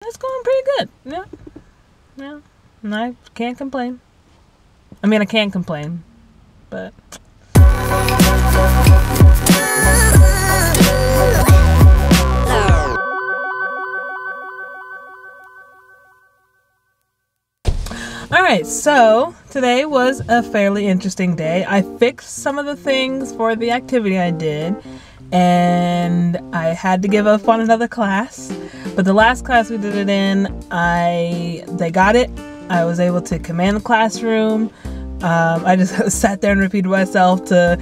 It's going pretty good. Yeah. Yeah. I can't complain. I mean, I can complain, but... Alright, so today was a fairly interesting day. I fixed some of the things for the activity I did, and I had to give up on another class. But the last class we did it in, they got it. I was able to command the classroom. I just sat there and repeated myself to,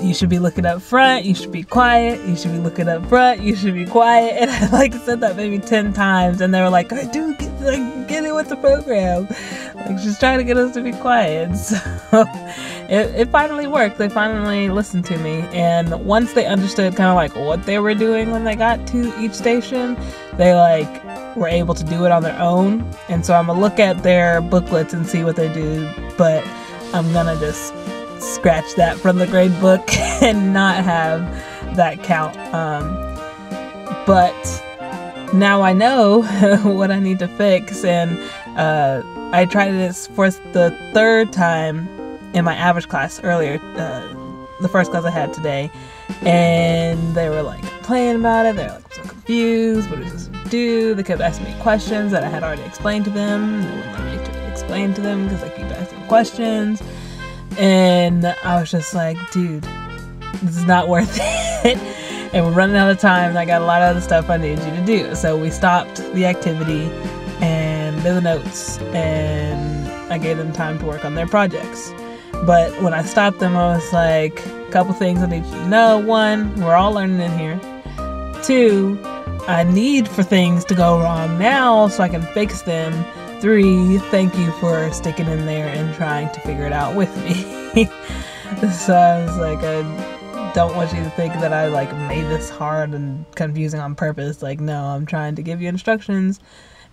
you should be looking up front, you should be quiet, you should be looking up front, you should be quiet. And I said that maybe 10 times, and they were like, "I do get it with the program." She's trying to get us to be quiet. So it finally worked. They finally listened to me. And once they understood kind of what they were doing when they got to each station, they were able to do it on their own. And so I'm gonna look at their booklets and see what they do, but I'm gonna just scratch that from the grade book and not have that count. But now I know what I need to fix, and I tried this for the third time in my average class earlier, the first class I had today, and they were complaining about it. They were so confused. What does this do? They kept asking me questions that I had already explained to them. They wouldn't let me explain to them because I keep asking questions, and I was just like, dude, this is not worth it. And we're running out of time, and I got a lot of other stuff I need you to do. So we stopped the activity and did the notes, and I gave them time to work on their projects. But when I stopped them, I was like, a couple things I need you to know. 1, we're all learning in here. 2, I need for things to go wrong now so I can fix them. 3, thank you for sticking in there and trying to figure it out with me. So I was like, I don't want you to think that I made this hard and confusing on purpose. No, I'm trying to give you instructions,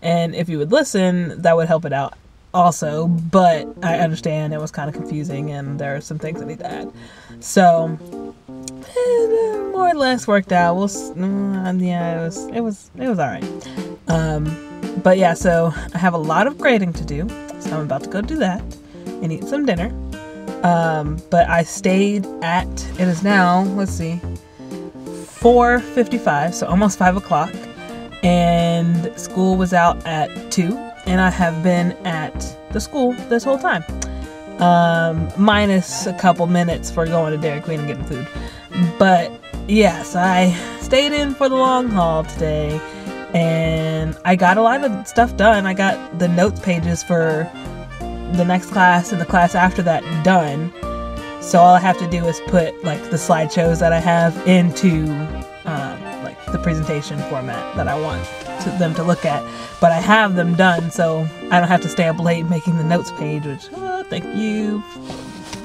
and if you would listen, that would help it out also. But I understand it was kind of confusing, and there are some things I need to add. So more or less worked out. Yeah, it was all right. But yeah, so I have a lot of grading to do, so I'm about to go do that and eat some dinner. But I stayed at, it is now, let's see, 4:55, so almost 5 o'clock, and school was out at 2, and I have been at the school this whole time, minus a couple minutes for going to Dairy Queen and getting food. But yes, I stayed in for the long haul today, and I got a lot of stuff done. I got the notes pages for the next class and the class after that done. So all I have to do is put the slideshows that I have into the presentation format that I want them to look at. But I have them done, so I don't have to stay up late making the notes page, which, thank you,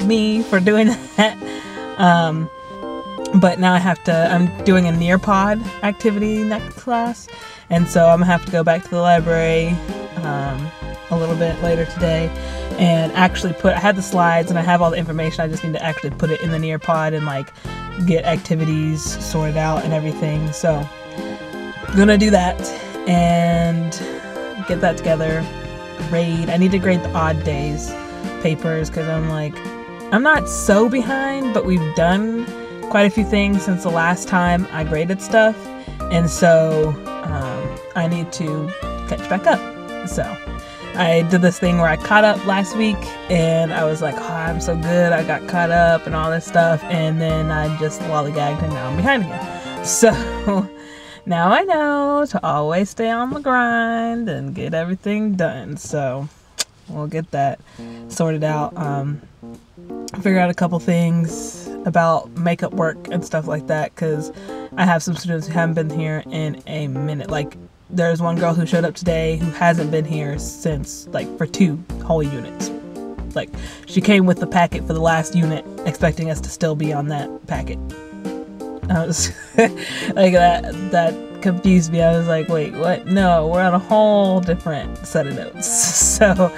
me, for doing that. But now I'm doing a Nearpod activity next class, and so I'm gonna have to go back to the library a little bit later today and actually I had the slides and I have all the information. I just need to actually put it in the Nearpod and get activities sorted out and everything. So I'm gonna do that and get that together. Grade. I need to grade the odd days papers because I'm not so behind, but we've done quite a few things since the last time I graded stuff, and so I need to catch back up. So I did this thing where I caught up last week, and I was like, oh, I'm so good, I got caught up and all this stuff, and then I just lollygagged and now I'm behind again. So now I know to always stay on the grind and get everything done. So we'll get that sorted out. Figure out a couple things about makeup work and stuff like that, because I have some students who haven't been here in a minute. There's one girl who showed up today who hasn't been here since for 2 whole units. She came with the packet for the last unit expecting us to still be on that packet. I was that confused me. I was like, wait, what? No, we're on a whole different set of notes. So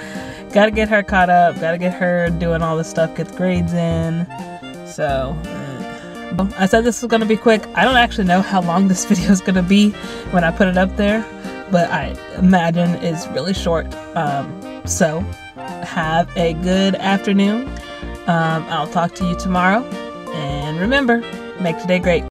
gotta get her caught up, gotta get her doing all this stuff, get the grades in. So I said this was gonna be quick. I don't actually know how long this video is gonna be when I put it up there. but I imagine is really short. So have a good afternoon. I'll talk to you tomorrow, and remember, make today great.